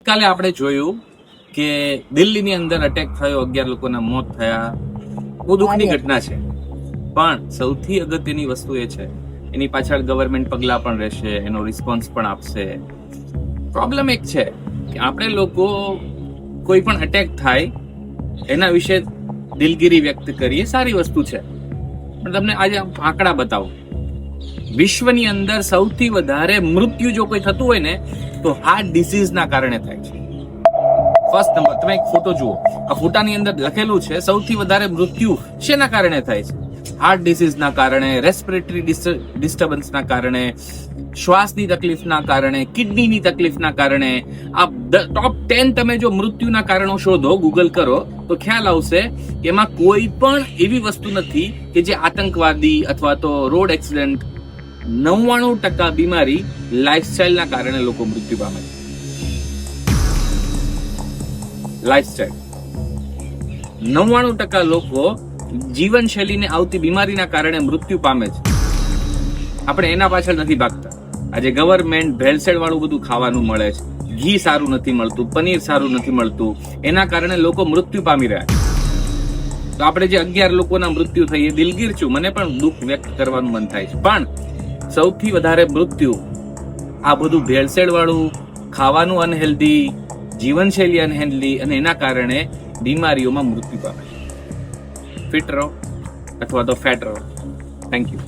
ગઈકાલે આપણે જોયું કે દિલ્હીની અંદર અટેક થયો, 11 લોકોના મોત થયા. બહુ દુઃખની ઘટના છે, પણ સૌથી અગત્યની વસ્તુ એ છે એની પાછળ ગવર્મેન્ટ પગલા પણ રહેશે, એનો રિસ્પોન્સ પણ આપશે. પ્રોબ્લેમ એક છે કે આપણે લોકો કોઈ પણ અટેક થાય એના વિશે દિલગીરી વ્યક્ત કરીએ, સારી વસ્તુ છે, પણ તમને આજે આંકડા બતાવું. વિશ્વની અંદર સૌથી વધારે મૃત્યુ જો કોઈ થતું હોય ને તો હાર્ટ ડિસીઝના કારણે થાય છે. First number. તમે એક ફોટો જુઓ, આ ફોટાની અંદર લખેલું છે સૌથી વધારે મૃત્યુ શેના કારણે થાય છે? હાર્ટ ડિસીઝના કારણે, રેસ્પિરેટરી ડિસ્ટર્બન્સના કારણે, શ્વાસની તકલીફના કારણે, કિડનીની તકલીફના કારણે. આ ટોપ 10 તમે જો મૃત્યુના કારણો શોધો, ગૂગલ કરો તો ખ્યાલ આવશે કે એમાં કોઈ પણ એવી વસ્તુ નથી કે જે આતંકવાદી અથવા તો રોડ એક્સિડન્ટ. 99% બીમારી લાઇફસ્ટાઇલના કારણે લોકો મૃત્યુ પામે છે. લાઇફસ્ટાઇલ. 99% લોકો જીવનશૈલીને આવતી બીમારીના કારણે મૃત્યુ પામે છે. આપણે એના પાછળ નથી ભાગતા. આજે ગવર્મેન્ટ ભેળસેળ વાળું બધું ખાવાનું મળે છે, ઘી સારું નથી મળતું, પનીર સારું નથી મળતું, એના કારણે લોકો મૃત્યુ પામી રહ્યા છે. તો આપણે જે 11 લોકોના મૃત્યુ થઈ એ દિલગીર છું, મને પણ દુઃખ વ્યક્ત કરવાનું મન થાય છે, પણ સૌથી વધારે મૃત્યુ આ બધું ભેળસેળ વાળું ખાવાનું, અનહેલ્ધી જીવનશૈલી, અનહેલ્ધી, અને એના કારણે બીમારીઓમાં મૃત્યુ પામે. ફિટ રહો અથવા તો ફેટ રહો. Thank you.